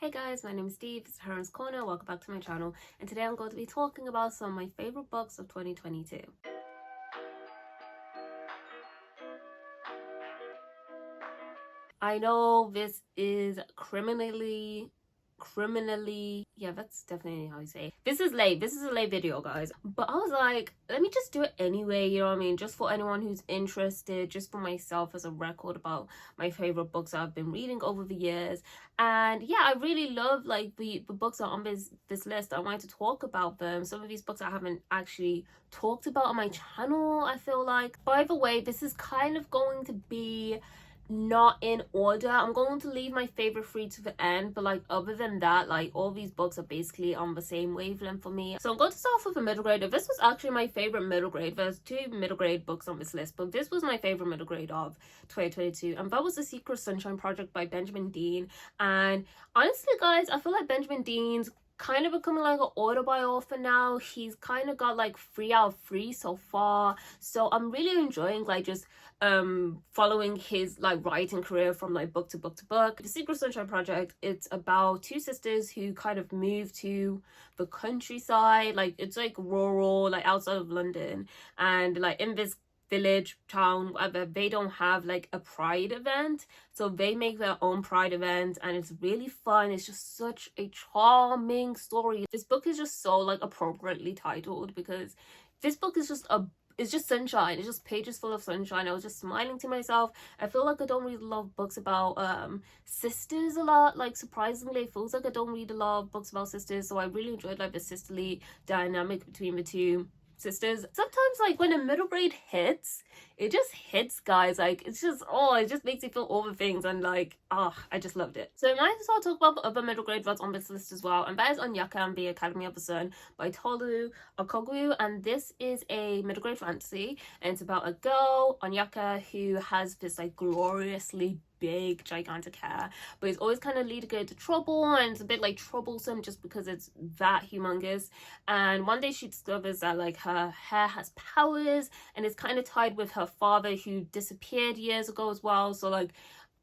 Hey guys, my name is Steve, it's Heroine's Corner, welcome back to my channel, and today I'm going to be talking about some of my favourite books of 2022. I know this is criminally, yeah, that's definitely how you say it. This is a late video, guys, but I was like, let me just do it anyway, you know what I mean, just for anyone who's interested, just for myself as a record about my favorite books I've been reading over the years. And yeah, I really love like the books that are on this list. I wanted to talk about them. Some of these books I haven't actually talked about on my channel, I feel like. By the way, this is kind of going to be not in order. I'm going to leave my favorite three to the end, but like other than that, like all these books are basically on the same wavelength for me. So I'm going to start off with a middle grader. This was actually my favorite middle grade. There's two middle grade books on this list, but this was my favorite middle grade of 2022, and that was The Secret Sunshine Project by Benjamin Dean. And honestly, guys, I feel like Benjamin Dean's kind of becoming like an autobiography now. He's kind of got like 3 out of 3 so far, so I'm really enjoying like just following his like writing career from like book to book to book. The Secret Sunshine Project, it's about two sisters who kind of move to the countryside, like it's like rural, like outside of London, and like in this village, town, whatever, they don't have like a pride event, so they make their own pride event, and it's really fun. It's just such a charming story. This book is just so like appropriately titled because this book is just it's just sunshine. It's just pages full of sunshine. I was just smiling to myself. I feel like I don't read a lot of books about sisters a lot. Like surprisingly, it feels like I don't read a lot of books about sisters, so I really enjoyed like the sisterly dynamic between the two sisters. Sometimes like when a middle grade hits, it just hits, guys. Like it's just, oh, it just makes you feel all the things, and like, I just loved it. So I might as well talk about the other middle grade that's on this list as well, and that is Onyeka and the Academy of the Sun by Tolu Okogwu. And this is a middle grade fantasy, and it's about a girl, Onyeka, who has this like gloriously big gigantic hair, but it's always kind of leading her into trouble, and it's a bit like troublesome just because it's that humongous. And one day she discovers that like her hair has powers, and it's kind of tied with her father who disappeared years ago as well. So like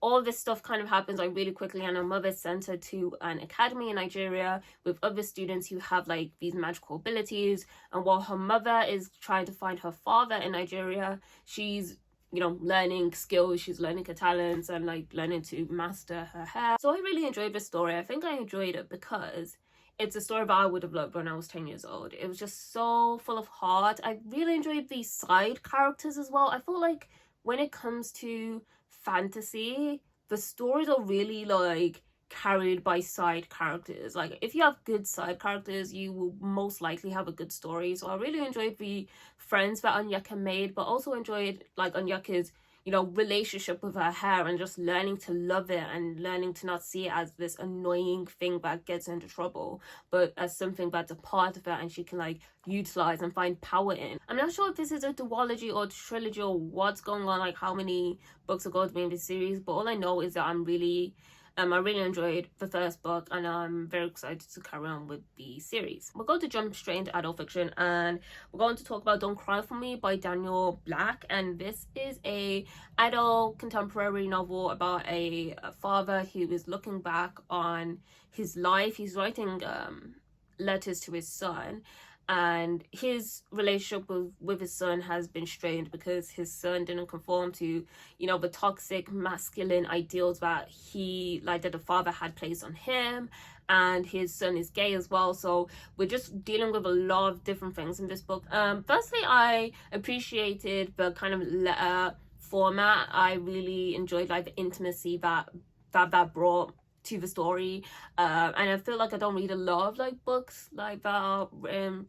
all this stuff kind of happens like really quickly, and her mother sent her to an academy in Nigeria with other students who have like these magical abilities. And while her mother is trying to find her father in Nigeria, she's, you know, learning skills, she's learning her talents, and like learning to master her hair. So I really enjoyed this story. I think I enjoyed it because it's a story that I would have loved when I was 10 years old. It was just so full of heart. I really enjoyed the side characters as well. I feel like when it comes to fantasy, the stories are really like carried by side characters. Like if you have good side characters, you will most likely have a good story. So I really enjoyed the friends that Onyeka made, but also enjoyed like Onyeka's, you know, relationship with her hair, and just learning to love it and learning to not see it as this annoying thing that gets her into trouble, but as something that's a part of her and she can like utilize and find power in. I'm not sure if this is a duology or trilogy or what's going on, like how many books are going to be in this series, but all I know is that I really enjoyed the first book, and I'm very excited to carry on with the series. We're going to jump straight into adult fiction, and we're going to talk about Don't Cry For Me by Daniel Black. And this is a adult contemporary novel about a father who is looking back on his life. He's writing letters to his son, and his relationship with his son has been strained because his son didn't conform to, you know, the toxic masculine ideals that that the father had placed on him. And his son is gay as well, so we're just dealing with a lot of different things in this book. Firstly, I appreciated the kind of letter format. I really enjoyed like the intimacy that brought to the story, and I feel like I don't read a lot of like books like that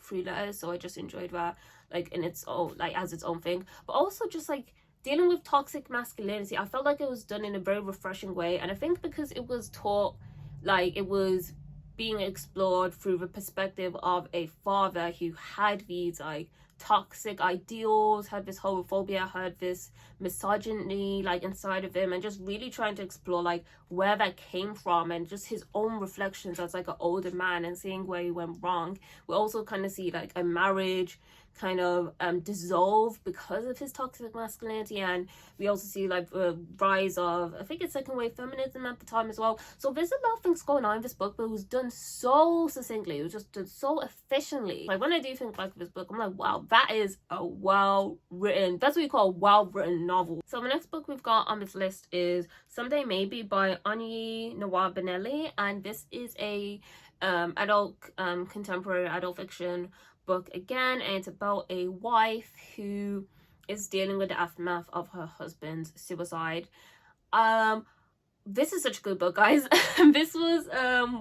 through letters, so I just enjoyed that like in its own, like as its own thing. But also just like dealing with toxic masculinity, I felt like it was done in a very refreshing way, and I think because it was taught, like it was being explored through the perspective of a father who had these like toxic ideals, had this homophobia, had this misogyny like inside of him, and just really trying to explore like where that came from and just his own reflections as like an older man and seeing where he went wrong. We also kind of see like a marriage kind of dissolve because of his toxic masculinity, and we also see like a rise of, I think it's second wave feminism at the time as well. So there's a lot of things going on in this book, but it was done so succinctly, it was just done so efficiently. Like when I do think back of this book, I'm like, wow, that is a well written, that's what you call a well written novel. So the next book we've got on this list is Someday Maybe by Anye Noir Benelli, and this is a adult contemporary adult fiction book again, and it's about a wife who is dealing with the aftermath of her husband's suicide. This is such a good book, guys. This was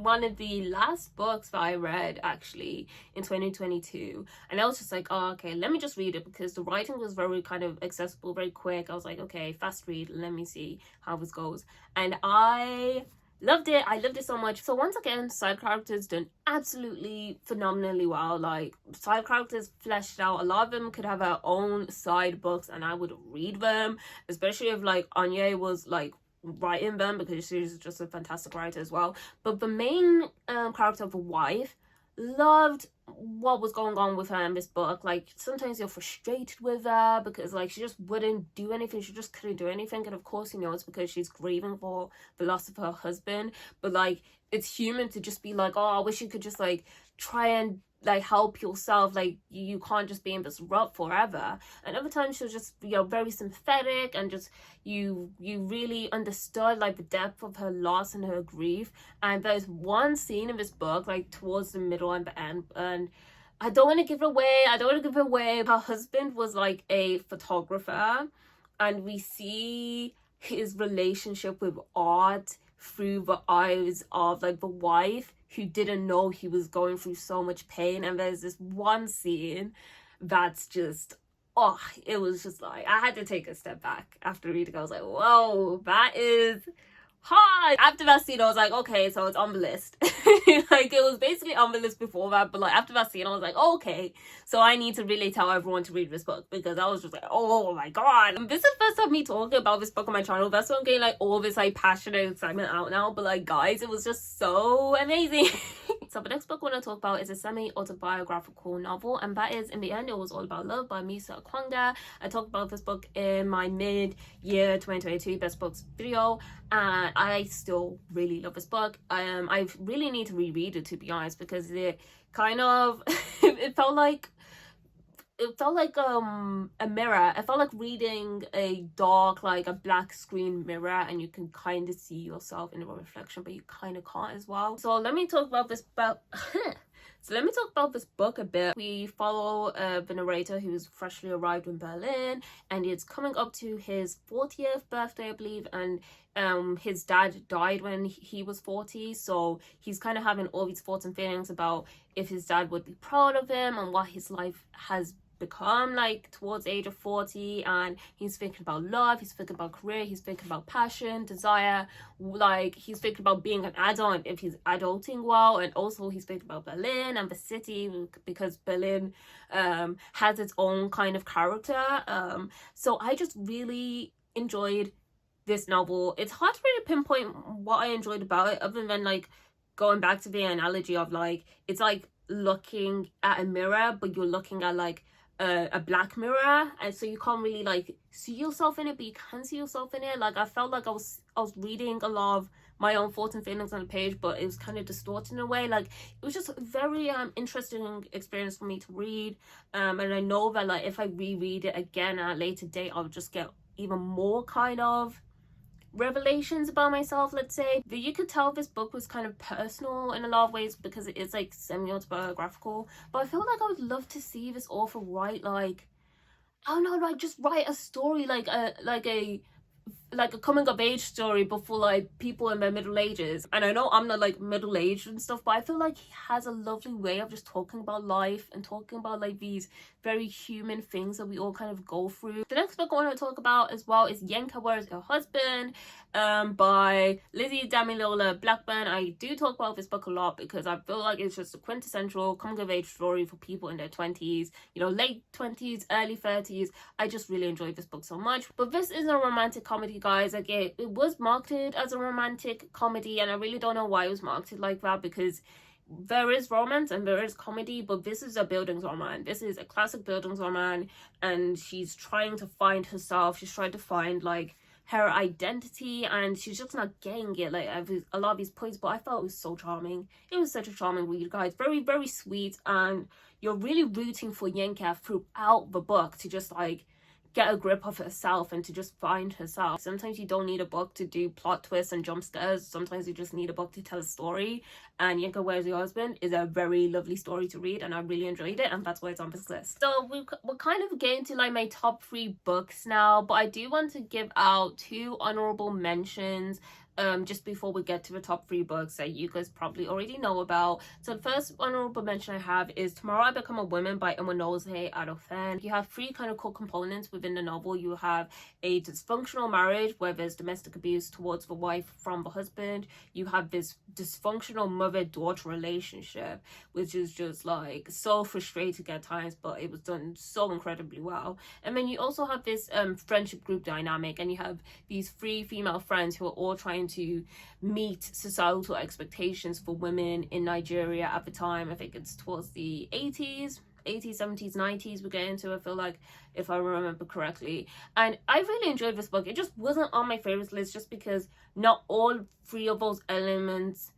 one of the last books that I read actually in 2022, and I was just like, oh, okay, let me just read it, because the writing was very kind of accessible, very quick. I was like, okay, fast read, let me see how this goes, and I loved it. I loved it so much. So once again, side characters done absolutely phenomenally well. Like side characters fleshed out. A lot of them could have their own side books and I would read them, especially if like Anye was like writing them, because she's just a fantastic writer as well. But the main character of the wife, loved what was going on with her in this book. Like sometimes you're frustrated with her because like she just wouldn't do anything, she just couldn't do anything, and of course, you know, it's because she's grieving for the loss of her husband. But like it's human to just be like, oh, I wish you could just like try and like help yourself, like you can't just be in this rut forever. And other times she was just, you know, very sympathetic, and just you really understood like the depth of her loss and her grief. And there's one scene in this book like towards the middle and the end, and I don't want to give it away, her husband was like a photographer, and we see his relationship with art through the eyes of like the wife, who didn't know he was going through so much pain. And there's this one scene that's just, oh, it was just like, I had to take a step back after reading. I was like, whoa, that is hard. After that scene, I was like, okay, so it's on the list. Like it was basically on the list before that, but like after that scene, I was like, okay, so I need to really tell everyone to read this book, because I was just like, oh my god. And this is the first time me talking about this book on my channel. That's why I'm getting like all this like passionate excitement out now. But like guys, it was just so amazing. So the next book I want to talk about is a semi-autobiographical novel, and that is In the End It Was All About Love by Misa Okwonga. I talked about this book in my mid-year 2022 best books video, and I still really love this book. I really need to reread it, to be honest, because it kind of it felt like a mirror. It felt like reading a dark, like a black screen mirror, and you can kind of see yourself in the reflection, but you kind of can't as well. So let me talk about this book a bit. We follow the narrator who's freshly arrived in Berlin, and it's coming up to his 40th birthday, I believe, and his dad died when he was 40, so he's kind of having all these thoughts and feelings about if his dad would be proud of him and what his life has become like towards the age of 40. And he's thinking about love, he's thinking about career, he's thinking about passion, desire, like he's thinking about being an adult, if he's adulting well. And also he's thinking about Berlin and the city, because Berlin has its own kind of character. So I just really enjoyed this novel. It's hard to really pinpoint what I enjoyed about it, other than like going back to the analogy of like, it's like looking at a mirror, but you're looking at like a black mirror, and so you can't really like see yourself in it, but you can see yourself in it. Like I felt like I was reading a lot of my own thoughts and feelings on the page, but it was kind of distorted in a way. Like it was just a very interesting experience for me to read, and I know that like if I reread it again at a later date, I'll just get even more kind of revelations about myself, let's say. But you could tell this book was kind of personal in a lot of ways, because it is like semi-autobiographical. But I feel like I would love to see this author write like, I don't know, like just write a story, like a like a coming of age story, but for like people in their middle ages. And I know I'm not like middle aged and stuff, but I feel like he has a lovely way of just talking about life and talking about like these very human things that we all kind of go through. The next book I want to talk about as well is Yenka Where's Her Husband, by Lizzie Damilola Blackburn. I do talk about this book a lot because I feel like it's just a quintessential coming of age story for people in their 20s, you know, late 20s, early 30s. I just really enjoyed this book so much. But this is a romantic comedy, guys. Like it was marketed as a romantic comedy, and I really don't know why it was marketed like that, because there is romance and there is comedy, but this is a buildings roman. This is a classic buildings roman, and she's trying to find herself. She's trying to find like her identity, and she's just not getting it like a lot of these points. But I felt it was so charming. It was such a charming read, guys. Very, very sweet, and you're really rooting for Yenka throughout the book to just like get a grip of herself and to just find herself. Sometimes you don't need a book to do plot twists and jump scares. Sometimes you just need a book to tell a story, and Yenka Where's Your Husband is a very lovely story to read, and I really enjoyed it, and that's why it's on this list. So we're kind of getting to like my top 3 books now, but I do want to give out 2 honorable mentions just before we get to the top 3 books that you guys probably already know about. So the first honorable mention I have is Tomorrow I Become a Woman by Emunose Adofen. You have 3 kind of core components within the novel. You have a dysfunctional marriage where there's domestic abuse towards the wife from the husband. You have this dysfunctional mother-daughter relationship, which is just like so frustrating at times, but it was done so incredibly well. And then you also have this friendship group dynamic, and you have these 3 female friends who are all trying to meet societal expectations for women in Nigeria at the time. I think it's towards the 80s, 70s, 90s we get into, I feel like, if I remember correctly. And I really enjoyed this book. It just wasn't on my favorites list just because not all 3 of those elements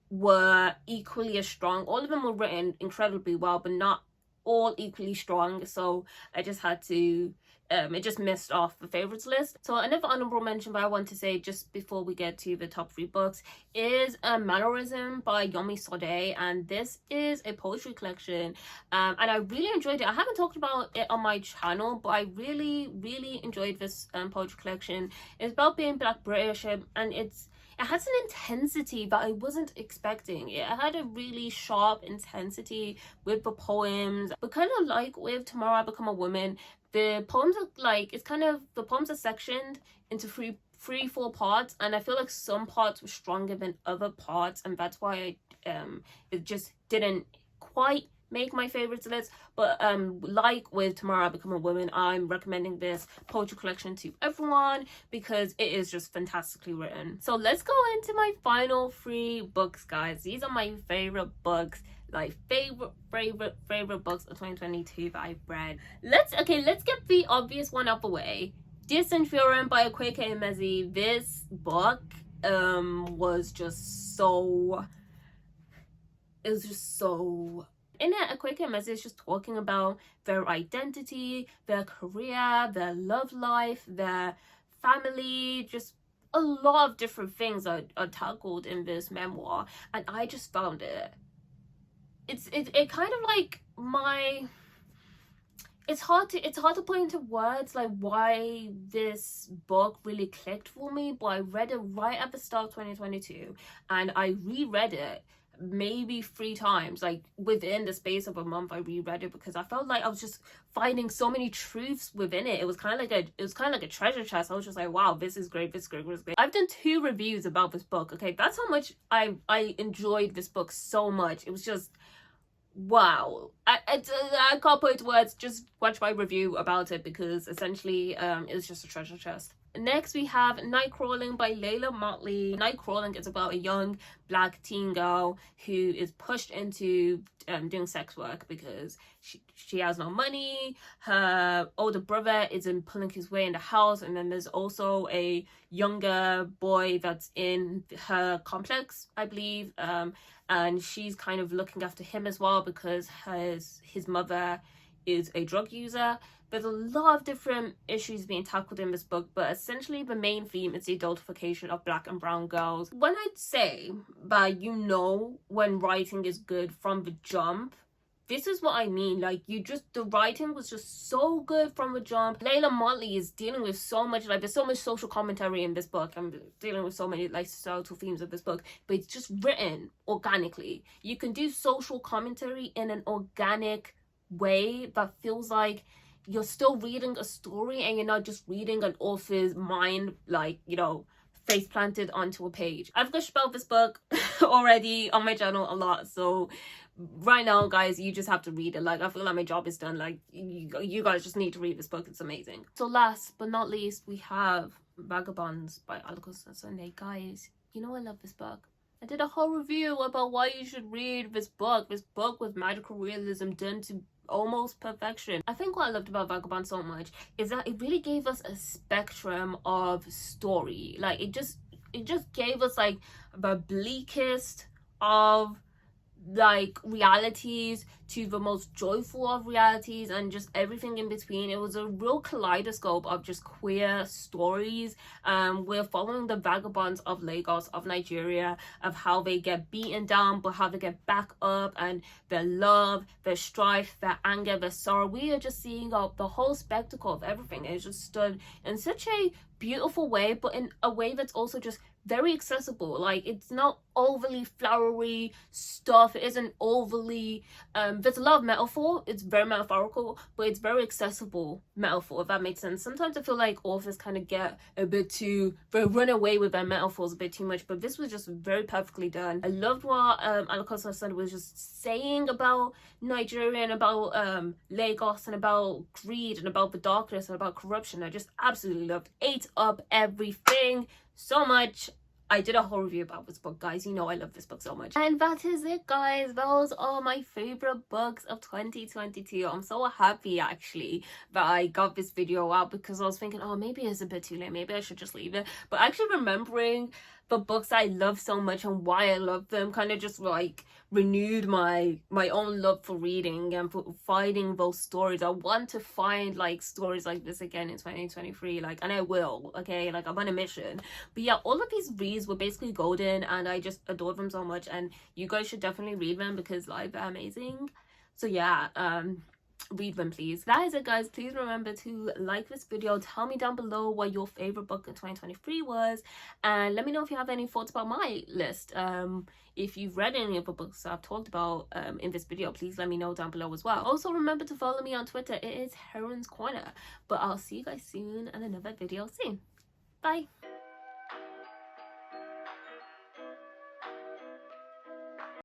were equally as strong. All of them were written incredibly well, but not all equally strong, so I just had to it just missed off the favorites list. So another honorable mention that I want to say just before we get to the top 3 books is Mannerism by Yomi Sode, and this is a poetry collection, and I really enjoyed it. I haven't talked about it on my channel, but I really enjoyed this poetry collection. It's about being Black British, and it has an intensity that I wasn't expecting. It had a really sharp intensity with the poems, but kind of like with Tomorrow I Become a Woman, the poems are like, it's kind of, the poems are sectioned into 4 parts, and I feel like some parts were stronger than other parts, and that's why it just didn't quite make my favorites list. But like with Tomorrow I Become a Woman, I'm recommending this poetry collection to everyone because it is just fantastically written. So let's go into my final 3 books, guys. These are my favorite books, like favorite books of 2022 that I've read. Let's get the obvious one out the way. Dear Centurion by Akwaeke Emezi. This book was just so, it was just so, in it, Akwaeke Emezi is just talking about their identity, their career, their love life, their family, just a lot of different things are tackled in this memoir, and I just found it kind of like it's hard to put into words like why this book really clicked for me, but I read it right at the start of 2022, and I reread it maybe 3 times, like within the space of a month. I reread it because I felt like I was just finding so many truths within it. It was kind of like a treasure chest. I was just like, wow, this is great. I've done 2 reviews about this book. Okay, that's how much I enjoyed this book so much. It was just wow. I can't put it to words. Just watch my review about it because essentially it's just a treasure chest. Next we have Nightcrawling by Layla Motley. Nightcrawling is about a young Black teen girl who is pushed into doing sex work because she has no money. Her older brother isn't pulling his weight in the house, and then there's also a younger boy that's in her complex, I believe, and she's kind of looking after him as well because his mother is a drug user. There's a lot of different issues being tackled in this book, but essentially the main theme is the adultification of Black and brown girls. When I'd say that you know when writing is good from the jump, this is what I mean. Like, the writing was just so good from the jump. Layla Motley is dealing with so much, like, there's so much social commentary in this book. I'm dealing with so many, like, societal themes of this book, but it's just written organically. You can do social commentary in an organic way that feels like you're still reading a story and you're not just reading an author's mind, like, you know, face planted onto a page. I've gushed about this book already on my channel a lot, so right now, guys, you just have to read it. Like, I feel like my job is done. Like, you guys just need to read this book. It's amazing. So last but not least, we have Vagabonds by Alcosa Sunday. Guys, you know I love this book. I did a whole review about why you should read this book with magical realism done to almost perfection. I think what I loved about Vagabond so much is that it really gave us a spectrum of story. Like, it just gave us like the bleakest of like realities to the most joyful of realities and just everything in between. It was a real kaleidoscope of just queer stories. We're following the vagabonds of Lagos, of Nigeria, of how they get beaten down but how they get back up, and their love, their strife, their anger, their sorrow. We are just seeing the whole spectacle of everything. It's just done in such a beautiful way, but in a way that's also just very accessible. Like, it's not overly flowery stuff. It isn't overly there's a lot of metaphor. It's very metaphorical, but it's very accessible metaphor, if that makes sense. Sometimes I feel like authors kind of get a bit too, they run away with their metaphors a bit too much, but this was just very perfectly done. I loved what Alakosa Sunday was just saying about Nigeria and about Lagos and about greed and about the darkness and about corruption. I just absolutely loved, ate up everything so much. I did a whole review about this book, guys. You know I love this book so much. And that is it, guys. Those are my favorite books of 2022. I'm so happy, actually, that I got this video out, because I was thinking, oh, maybe it's a bit too late. Maybe I should just leave it. But actually remembering the books I love so much and why I love them kind of just like renewed my own love for reading and for finding those stories. I want to find like stories like this again in 2023, like, and I will, okay? Like, I'm on a mission. But yeah, all of these reads were basically golden and I just adored them so much, and you guys should definitely read them because like they're amazing. So yeah, read them, please. That is it, guys. Please remember to like this video, tell me down below what your favorite book in 2023 was, and let me know if you have any thoughts about my list. If you've read any of the books I've talked about in this video, please let me know down below as well. Also remember to follow me on Twitter. It is Heroine's Corner. But I'll see you guys soon in another video soon. Bye.